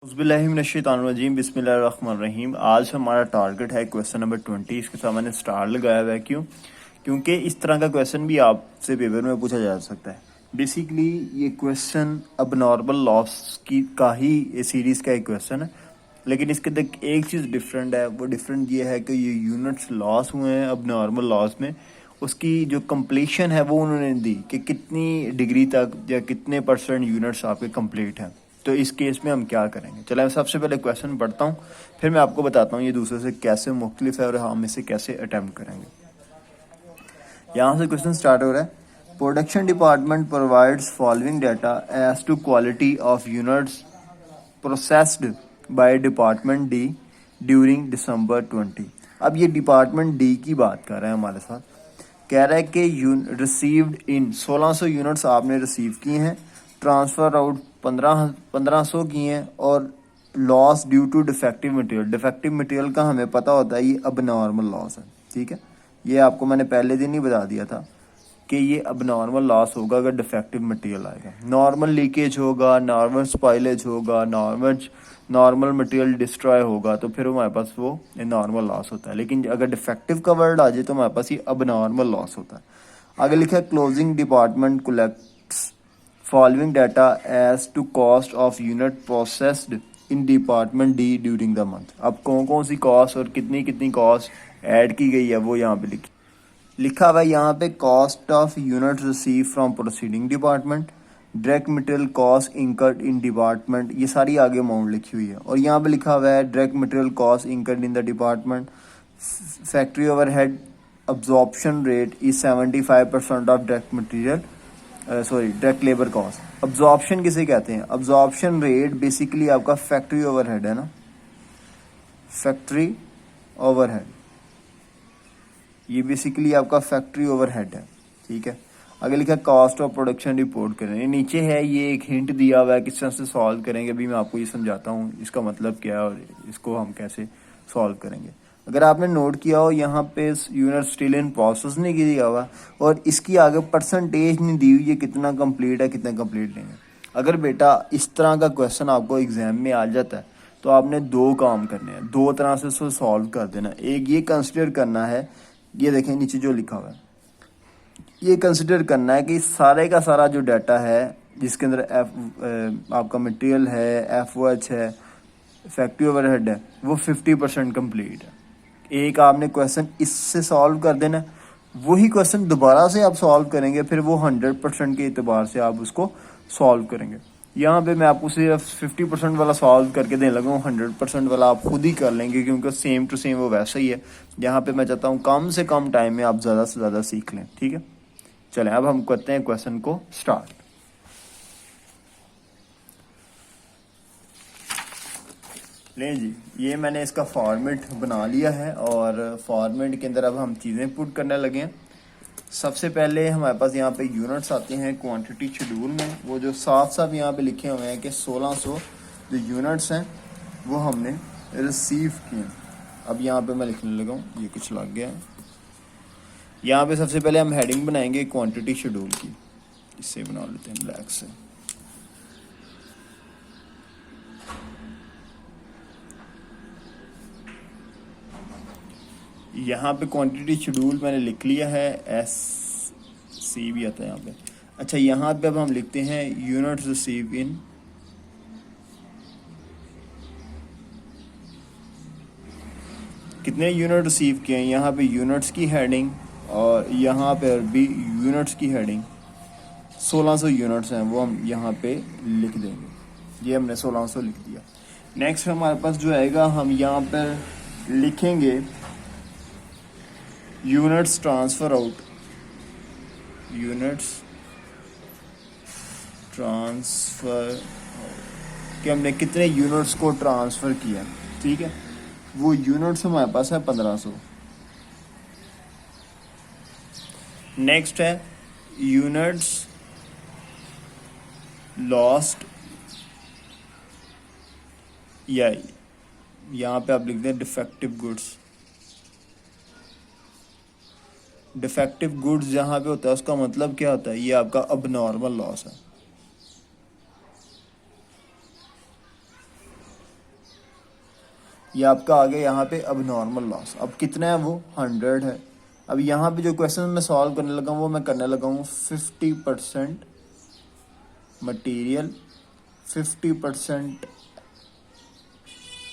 उज़्बिल्लाहिमिनश्शैतानिर्रजीम बिस्मिल्लाहिर्रहमानिर्रहीम। आज हमारा टारगेट है क्वेश्चन नंबर 20। इसके साथ मैंने स्टार लगाया हुआ है। क्यों? क्योंकि इस तरह का क्वेश्चन भी आपसे पेपर में पूछा जा सकता है। बेसिकली ये क्वेश्चन अब नॉर्मल लॉस की का ही सीरीज़ का एक क्वेश्चन है, लेकिन इसके अंदर एक चीज़ डिफरेंट है। वो डिफरेंट ये है कि ये यूनिट्स लॉस हुए हैं अब नॉर्मल लॉस में, उसकी जो कंप्लीशन है वो उन्होंने दी कि कितनी डिग्री तक या कितने परसेंट यूनिट्स आपके कंप्लीट हैं। तो इस केस में हम क्या करेंगे? चलो मैं सबसे पहले क्वेश्चन पढ़ता हूँ, फिर मैं आपको बताता हूँ ये दूसरे से कैसे मुख्तलिफ है और हम इसे कैसे अटैम्प्ट करेंगे। यहाँ से क्वेश्चन स्टार्ट हो रहा है। Production department provides following data as to quality of units processed by department D during December 20। अब ये डिपार्टमेंट डी की बात कर रहे हैं हमारे साथ। कह रहा है कि रिसीव्ड इन 1600 यूनिट्स आपने रिसीव किए हैं, ट्रांसफ़र आउट 1500 किए हैं, और loss due to defective material. Defective material का हमें पता होता है ये अब नॉर्मल लॉस है। ठीक है, ये आपको मैंने पहले दिन ही बता दिया था कि ये अब नॉर्मल लॉस होगा अगर डिफेक्टिव मटेरियल आएगा। नॉर्मल लीकेज होगा, नॉर्मल स्पॉइलेज होगा, नॉर्मल मटेरियल डिस्ट्रॉय होगा, तो फिर हमारे पास वो नॉर्मल लॉस होता है। लेकिन अगर डिफेक्टिव का वर्ड आ जाए तो हमारे पास ये अब नॉर्मल लॉस होता है। आगे लिखा है closing department collects following data as to cost of unit processed in department D during the month. अब कौन कौन सी कॉस्ट और कितनी कितनी कॉस्ट ऐड की गई है वो यहाँ पे लिखा हुआ है। यहाँ पे cost of unit receive from proceeding department, direct material cost incurred in department, ये सारी आगे अमाउंट लिखी हुई है। और यहाँ पे लिखा हुआ है direct material cost incurred in the department, factory overhead absorption rate is 75% of direct material direct labour cost. Absorption किसे कहते हैं? अब्जॉर्प्शन रेट बेसिकली आपका फैक्ट्री ओवरहेड है ना, फैक्ट्री ओवरहेड, ये बेसिकली आपका फैक्ट्री ओवरहेड है। ठीक है, आगे लिखा कॉस्ट ऑफ प्रोडक्शन रिपोर्ट करें। नीचे है ये एक हिंट दिया हुआ है किस तरह से सॉल्व करेंगे। अभी मैं आपको ये समझाता हूँ इसका मतलब क्या है और इसको हम कैसे सॉल्व करेंगे। अगर आपने नोट किया हो यहाँ पे यूनिट स्टिल इन प्रोसेस नहीं दिया हुआ और इसकी आगे परसेंटेज नहीं दी हुई है कितना कंप्लीट है कितना कंप्लीट नहीं है। अगर बेटा इस तरह का क्वेश्चन आपको एग्जाम में आ जाता है तो आपने दो काम करने हैं, दो तरह से उसको सॉल्व कर देना। एक ये कंसिडर करना है, ये देखें नीचे जो लिखा हुआ है, ये कंसिडर करना है कि सारे का सारा जो डाटा है जिसके अंदर आपका मटेरियल है, FOH है, फैक्ट्री ओवरहेड है, वो 50% कंप्लीट है। एक आपने क्वेश्चन इससे सॉल्व कर देना है, वही क्वेश्चन दोबारा से आप सॉल्व करेंगे, फिर वो 100% के एतबार से आप उसको सॉल्व करेंगे। यहाँ पे मैं आपको सिर्फ 50% वाला सॉल्व करके देने लगा हूँ, 100% वाला आप खुद ही कर लेंगे क्योंकि सेम टू सेम वो वैसा ही है। यहाँ पे मैं चाहता हूँ कम से कम टाइम में आप ज़्यादा से ज़्यादा सीख लें। ठीक है, चलें अब हम करते हैं क्वेश्चन को स्टार्ट। लें जी, ये मैंने इसका फॉर्मेट बना लिया है और फॉर्मेट के अंदर अब हम चीज़ें पुट करने लगे हैं। सबसे पहले हमारे पास यहाँ पे यूनिट्स आते हैं क्वांटिटी शेड्यूल में, वो जो साफ साफ यहाँ पे लिखे हुए हैं कि 1600 जो यूनिट्स हैं वो हमने रिसीव किए। अब यहाँ पे मैं लिखने लगा हूँ, ये कुछ लग गया है। यहाँ पे सबसे पहले हम हेडिंग बनाएंगे क्वांटिटी शेड्यूल की, इससे बना लेते हैं ब्लैक से। यहाँ पे क्वांटिटी शेड्यूल मैंने लिख लिया है, SC भी आता है यहाँ पे। अच्छा, यहाँ पे अब हम लिखते हैं यूनिट्स रिसीव इन, कितने यूनिट रिसीव किए हैं, यहाँ पे यूनिट्स की हेडिंग, और यहाँ पे भी यूनिट्स की हेडिंग 1600 यूनिट्स हैं वो हम यहाँ पे लिख देंगे। ये हमने 1600 लिख दिया। नेक्स्ट हमारे पास जो आएगा, हम यहाँ पर लिखेंगे units transfer out, units transfer कि हमने कितने यूनिट्स को ट्रांसफ़र किया। ठीक है, वो यूनिट्स हमारे पास है 1500। नेक्स्ट है यूनिट्स लॉस्ट, या यहाँ पे आप लिख दें डिफेक्टिव गुड्स। डिफेक्टिव गुड्स जहाँ पे होता है उसका मतलब क्या होता है, ये आपका अब नॉर्मल लॉस है। ये आपका आ गया यहाँ पे अब नॉर्मल लॉस। अब कितना है वो 100 है। अब यहाँ पे जो क्वेश्चन मैं सॉल्व करने लगा हूँ वो मैं करने लगा हूँ 50% मटीरियल, 50%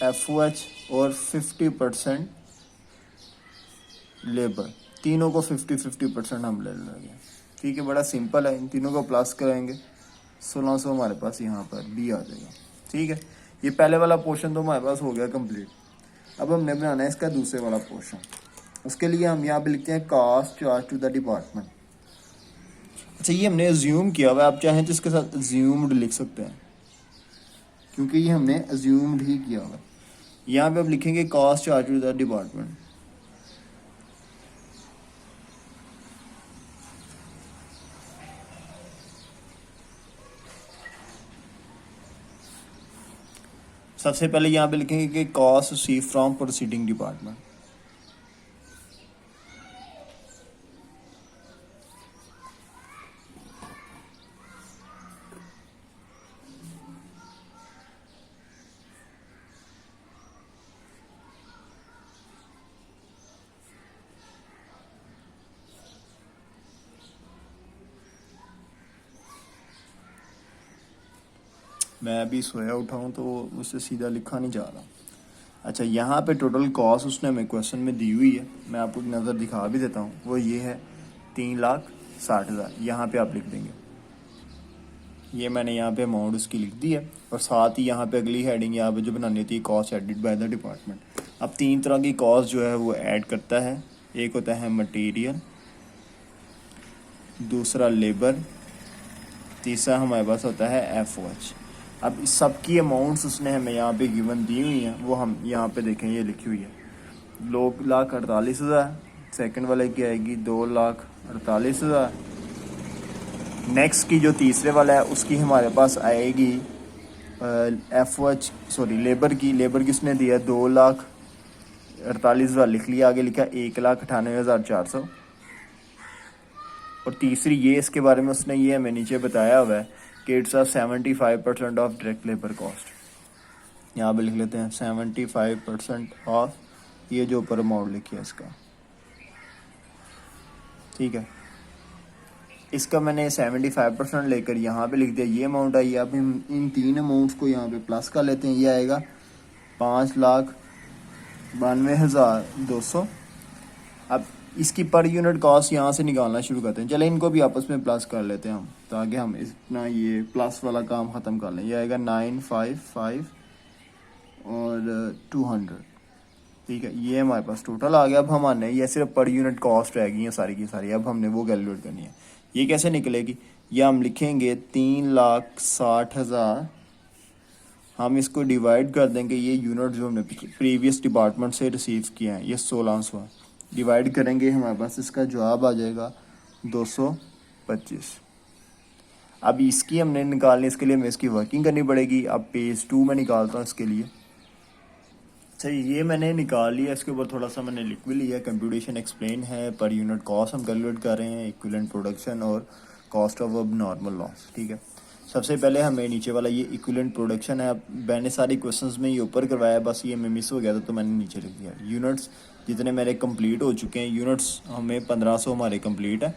FOH और 50% लेबर। तीनों को 50-50% हम ले लेंगे। ठीक है, बड़ा सिंपल है। इन तीनों को प्लस करेंगे 1600 हमारे पास यहाँ पर बी आ जाएगा। ठीक है, ये पहले वाला पोर्शन तो हमारे पास हो गया कंप्लीट। अब हमने बनाना है इसका दूसरे वाला पोर्शन। उसके लिए हम यहाँ पे लिखते हैं cost charge to the department. अच्छा, ये हमने अज्यूम किया हुआ है, आप चाहें तो इसके साथ अज्यूम्ड लिख सकते हैं क्योंकि ये हमने अज्यूम्ड ही किया हुआ है। यहाँ पे अब लिखेंगे cost charge to the department. सबसे पहले यहाँ पे लिखेंगे कि cost receive from proceeding department. मैं अभी सोया उठा हूँ तो उससे सीधा लिखा नहीं जा रहा। अच्छा, यहाँ पे टोटल कॉस्ट उसने हमें क्वेश्चन में दी हुई है, मैं आपको एक नज़र दिखा भी देता हूँ। वो ये है 3,60,000। यहाँ पे आप लिख देंगे, ये मैंने यहाँ पे अमाउंट उसकी लिख दी है। और साथ ही यहाँ पे अगली हेडिंग यहाँ पे जो बनानी थी cost added by the department. अब 3 तरह की कॉस्ट जो है वो ऐड करता है। एक होता है मटेरियल, दूसरा लेबर, तीसरा हमारे पास होता है FOH। अब इस सब की अमाउंट्स उसने हमें यहाँ पे गिवन दी हुई हैं, वो हम यहाँ पे देखें, ये लिखी हुई है 2,48,000। सेकंड वाले की आएगी 2,48,000। नेक्स्ट की जो तीसरे वाला है उसकी हमारे पास आएगी लेबर की उसने दिया 2,48,000 लिख लिया, आगे लिखा 1,98,400। और तीसरी ये इसके बारे में उसने ये हमें नीचे बताया हुआ है कि it's 75% of direct labour cost. यहाँ पे लिख लेते हैं 75% ऑफ ये जो ऊपर अमाउंट लिखी है इसका। ठीक है, इसका मैंने 75% लेकर यहाँ पे लिख दिया, ये अमाउंट आई। अब हम इन 3 अमाउंट्स को यहाँ पे प्लस कर लेते हैं, ये आएगा 5,92,200। अब इसकी पर यूनिट कॉस्ट यहाँ से निकालना शुरू करते हैं। चले इनको भी आपस में प्लस कर लेते हैं हम, ताकि हम इतना ये प्लस वाला काम ख़त्म कर लें। ये आएगा 955 और 200। ठीक है, ये हमारे पास टोटल आ गया। अब हमारे ये सिर्फ पर यूनिट कॉस्ट रहेगी ये सारी की सारी, अब हमने वो कैलकुलेट करनी है। ये कैसे निकलेगी, ये हम लिखेंगे 3,60,000। हम इसको डिवाइड कर देंगे, ये यूनिट जो हमने प्रीवियस डिपार्टमेंट से रिसीव किए हैं ये 1600 है, डिवाइड करेंगे हमारे पास इसका जवाब आ जाएगा 225। अब इसकी हमने निकालनी, इसके लिए हमें इसकी वर्किंग करनी पड़ेगी। अब पेज 2 में निकालता हूँ इसके लिए। अच्छा, ये मैंने निकाल लिया, इसके ऊपर थोड़ा सा मैंने लिख भी लिया। कंप्यूटेशन एक्सप्लेन है, पर यूनिट कॉस्ट हम कैलकुलेट कर रहे हैं, इक्विवेलेंट प्रोडक्शन और कॉस्ट ऑफ अब नॉर्मल लॉस। ठीक है, सबसे पहले हमें नीचे वाला ये इक्विवेलेंट प्रोडक्शन है। अब मैंने सारी क्वेश्चंस में ये ऊपर करवाया, बस ये मैं मिस हो गया था तो मैंने नीचे लिख दिया। यूनिट्स जितने मेरे कंप्लीट हो चुके हैं, यूनिट्स हमें 1500 हमारे कंप्लीट है,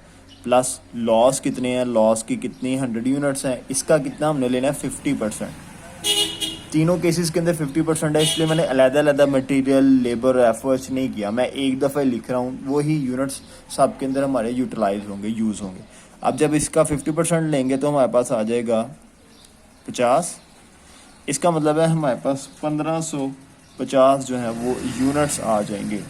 प्लस लॉस कितने हैं, लॉस की कितनी 100 यूनिट्स हैं, इसका कितना हमने लेना है 50%। तीनों केसेस के अंदर 50% है, इसलिए मैंने अलग-अलग मटेरियल, लेबर और FOH नहीं किया, मैं एक दफ़ा लिख रहा हूँ। वही यूनिट्स सब के अंदर हमारे यूटिलाइज होंगे, यूज़ होंगे। अब जब इसका 50% लेंगे तो हमारे पास आ जाएगा 50। इसका मतलब है हमारे पास 1550 जो है वो यूनिट्स आ जाएंगे।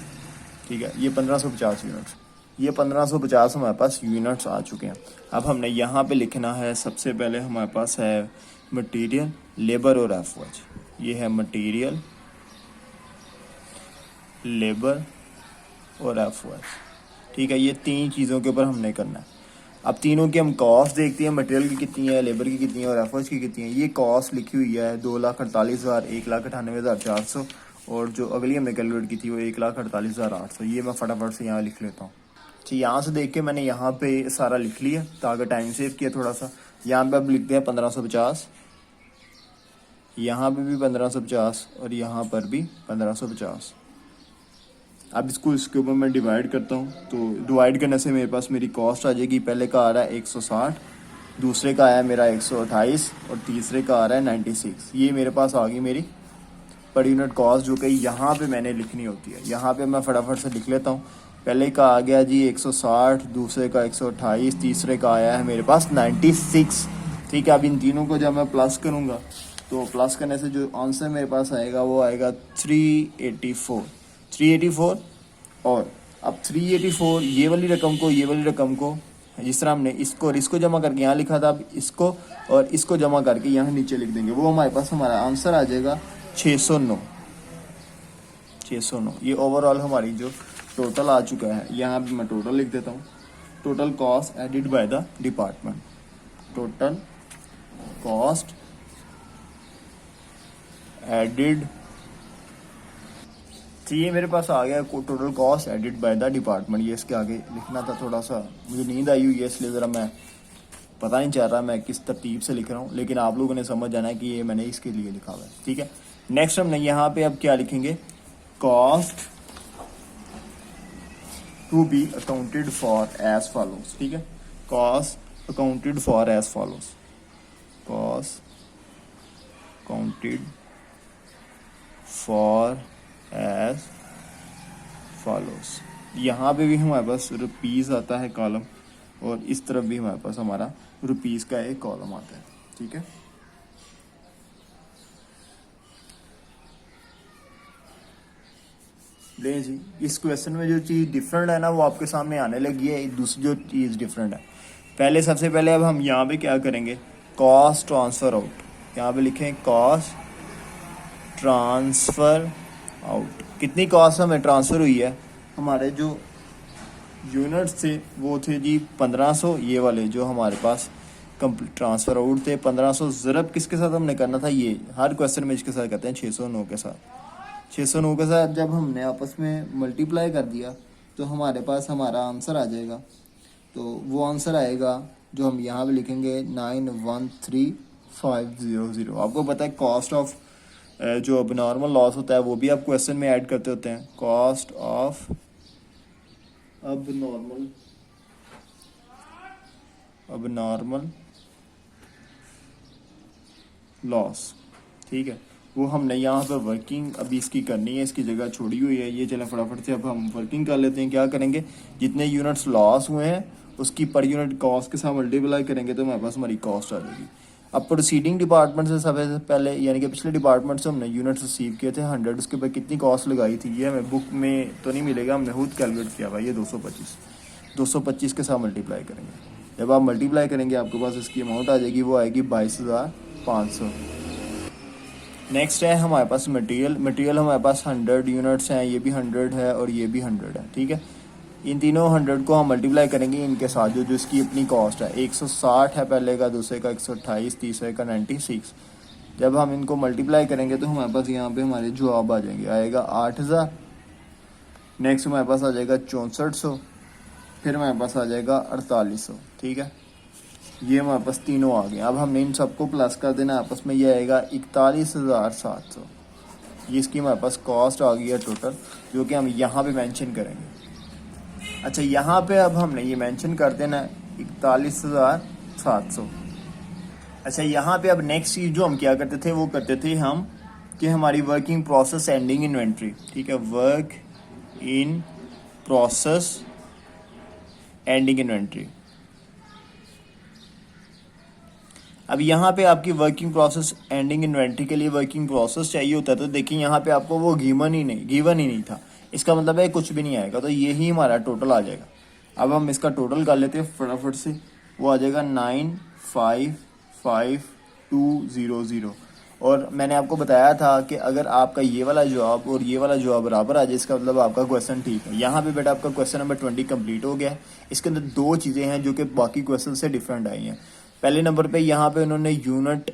ठीक है, ये 1550 यूनिट्स, ये 1550 हमारे पास यूनिट्स आ चुके हैं। अब हमने यहाँ पे लिखना है, सबसे पहले हमारे पास है मटेरियल, लेबर और FOH। ये है मटेरियल, लेबर और FOH। ठीक है, ये 3 चीज़ों के ऊपर हमने करना है। अब तीनों की हम कॉस्ट देखते हैं, मटेरियल की कितनी है, लेबर की कितनी है और FOH की कितनी है। ये कॉस्ट लिखी हुई है 2,48,000, 1,98,400 और जो अगली हमने कैलकुलेट की थी वो 1,48,800। ये मैं फटाफट से यहाँ लिख लेता हूँ। अच्छा, यहाँ से देख के मैंने यहाँ पे सारा लिख लिया ताकि टाइम सेव किया थोड़ा सा। यहाँ पे अब लिखते हैं 1550, यहाँ पे भी 1550 और यहाँ पर भी 1550। अब इसको इसके ऊपर मैं डिवाइड करता हूँ, तो डिवाइड करने से मेरे पास मेरी कॉस्ट आ जाएगी। पहले का आ रहा है 160, दूसरे का आया मेरा 128 और तीसरे का आ रहा है 96। ये मेरे पास आ गई मेरी पर यूनिट कॉस्ट, जो कि यहाँ पे मैंने लिखनी होती है। यहाँ पे मैं फटाफट से लिख लेता हूँ। पहले का आ गया जी 160, दूसरे का 128, तीसरे का आया है मेरे पास 96। ठीक है, अब इन तीनों को जब मैं प्लस करूँगा तो प्लस करने से जो आंसर मेरे पास आएगा वो आएगा 384। और अब 384 ये वाली रकम को जिस तरह हमने इसको और इसको जमा करके यहाँ लिखा था, अब इसको और इसको जमा करके यहाँ नीचे लिख देंगे, वो हमारे पास हमारा आंसर आ जाएगा 609। ये ओवरऑल हमारी जो टोटल आ चुका है। यहाँ भी मैं टोटल लिख देता हूँ। Total cost added by the department, total cost added. तो ये मेरे पास आ गया total cost added by the department. ये इसके आगे लिखना था, थोड़ा सा मुझे नींद आई हुई है इसलिए ज़रा मैं पता नहीं चल रहा मैं किस तरतीब से लिख रहा हूँ, लेकिन आप लोगों ने समझ जाना है कि ये मैंने इसके लिए लिखा हुआ है। ठीक है, नेक्स्ट हमने यहाँ पे अब क्या लिखेंगे, cost to be accounted for as follows. ठीक है, cost accounted for as follows, cost accounted for as follows. यहाँ पे भी हमारे पास रुपीज़ आता है कॉलम, और इस तरफ भी हमारे पास हमारा रुपीज़ का एक कॉलम आता है। ठीक है, ले जी, इस क्वेश्चन में जो चीज़ डिफरेंट है ना वो आपके सामने आने लगी है। दूसरी जो चीज़ डिफरेंट है, पहले सबसे पहले अब हम यहाँ पे क्या करेंगे, कॉस्ट ट्रांसफ़र आउट। यहाँ पे लिखें कॉस्ट ट्रांसफ़र आउट। कितनी कॉस्ट हमें ट्रांसफ़र हुई है, हमारे जो यूनिट्स थे वो थे जी 1500, ये वाले जो हमारे पास ट्रांसफ़र आउट थे 1500। ज़रब किसके साथ हमने करना था, ये हर क्वेश्चन में इसके साथ करते हैं 609 के साथ। 609 के साथ जब हमने आपस में मल्टीप्लाई कर दिया तो हमारे पास हमारा आंसर आ जाएगा। तो वो आंसर आएगा जो हम यहाँ पे लिखेंगे 913500। आपको पता है कॉस्ट ऑफ जो अब नॉर्मल लॉस होता है वो भी आप क्वेश्चन में ऐड करते होते हैं, कॉस्ट ऑफ अब नॉर्मल लॉस। ठीक है, वो हमने यहाँ पर वर्किंग अभी इसकी करनी है, इसकी जगह छोड़ी हुई है। ये चलें फटाफट से अब हम वर्किंग कर लेते हैं। क्या करेंगे, जितने यूनिट्स लॉस हुए हैं उसकी पर यूनिट कॉस्ट के साथ मल्टीप्लाई करेंगे तो हमारे पास हमारी कॉस्ट आ जाएगी। अब प्रोसीडिंग डिपार्टमेंट से सबसे पहले, यानी कि पिछले डिपार्टमेंट से हमने यूनिट्स रिसीव किए थे 100, उसके ऊपर कितनी कॉस्ट लगाई थी ये हमें बुक में तो नहीं मिलेगा, हमने खुद कैलकुलेट किया भाई। ये 225 के साथ मल्टीप्लाई करेंगे। जब आप मल्टीप्लाई करेंगे आपके पास इसकी अमाउंट आ जाएगी, वो आएगी 22,500। नेक्स्ट है हमारे पास मटेरियल हमारे पास 100 यूनिट्स हैं, ये भी 100 है और ये भी 100 है। ठीक है, इन तीनों 100 को हम मल्टीप्लाई करेंगे इनके साथ जो इसकी अपनी कॉस्ट है। 160 है पहले का, दूसरे का 128, तीसरे का 96। जब हम इनको मल्टीप्लाई करेंगे तो हमारे पास यहाँ पे हमारे जवाब आ जाएंगे, आएगा 8000। नेक्स्ट हमारे पास आ जाएगा 6400, फिर हमारे पास आ जाएगा 4800। ठीक है, ये हमारे पास तीनों आ गए। अब हमने इन सबको प्लस कर देना आपस में, ये आएगा 41,700। ये इसकी हमारे पास कॉस्ट आ गई है टोटल, जो कि हम यहाँ पे मेंशन करेंगे। अच्छा, यहाँ पे अब हमने ये मेंशन कर देना है 41,700। अच्छा, यहाँ पे अब नेक्स्ट चीज़ जो हम क्या करते थे वो करते थे हम कि हमारी वर्किंग प्रोसेस एंडिंग इन्वेंट्री। ठीक है, work in process ending inventory. अब यहाँ पे आपकी वर्किंग प्रोसेस एंडिंग इन्वेंट्री के लिए वर्किंग प्रोसेस चाहिए होता है, तो देखिए यहाँ पे आपको वो गिवन ही नहीं था। इसका मतलब है कुछ भी नहीं आएगा, तो यही हमारा टोटल आ जाएगा। अब हम इसका टोटल कर लेते हैं फटाफट से, वो आ जाएगा 955200। और मैंने आपको बताया था कि अगर आपका ये वाला जवाब और ये वाला जवाब बराबर आ जाए इसका मतलब आपका क्वेश्चन ठीक है। यहाँ पे बेटा आपका क्वेश्चन नंबर 20 कंप्लीट हो गया है। इसके अंदर दो चीज़ें हैं जो कि बाकी क्वेश्चन से डिफरेंट आई हैं। पहले नंबर पे यहाँ पे उन्होंने यूनिट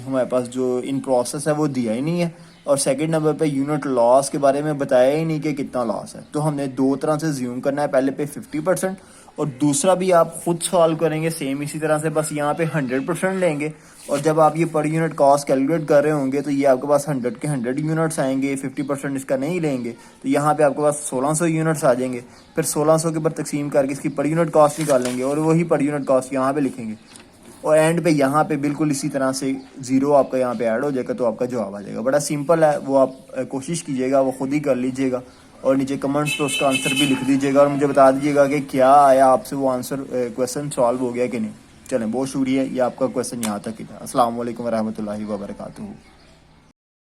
हमारे पास जो इन प्रोसेस है वो दिया ही नहीं है, और सेकंड नंबर पे यूनिट लॉस के बारे में बताया ही नहीं कि कितना लॉस है। तो हमने दो तरह से ज्यूम करना है, पहले पे 50% और दूसरा भी आप खुद सॉल्व करेंगे सेम इसी तरह से, बस यहाँ पे 100% लेंगे और जब आप ये पर यूनिट कॉस्ट कैलकुलेट कर रहे होंगे तो ये आपके पास 100 के 100 यूनिट्स आएंगे, 50% इसका नहीं लेंगे तो यहाँ पे आपके पास 1600 यूनिट्स आ जाएंगे। फिर 1600 के ऊपर तकसीम करके इसकी पर यूनिट कॉस्ट निकालेंगे और वही पर यूनिट कॉस्ट यहाँ पे लिखेंगे और एंड पे यहाँ पे बिल्कुल इसी तरह से जीरो आपका यहाँ पे ऐड हो जाएगा तो आपका जवाब आ जाएगा। बड़ा सिंपल है, वो आप कोशिश कीजिएगा, वो खुद ही कर लीजिएगा और नीचे कमेंट्स पे उसका आंसर भी लिख दीजिएगा और मुझे बता दीजिएगा कि क्या आया आपसे, वो आंसर क्वेश्चन सॉल्व हो गया कि नहीं। चलें, बहुत शुक्रिया, ये आपका क्वेश्चन यहाँ तक ही था। अस्सलाम वालेकुम रहमतुल्लाहि व बरकातुहू।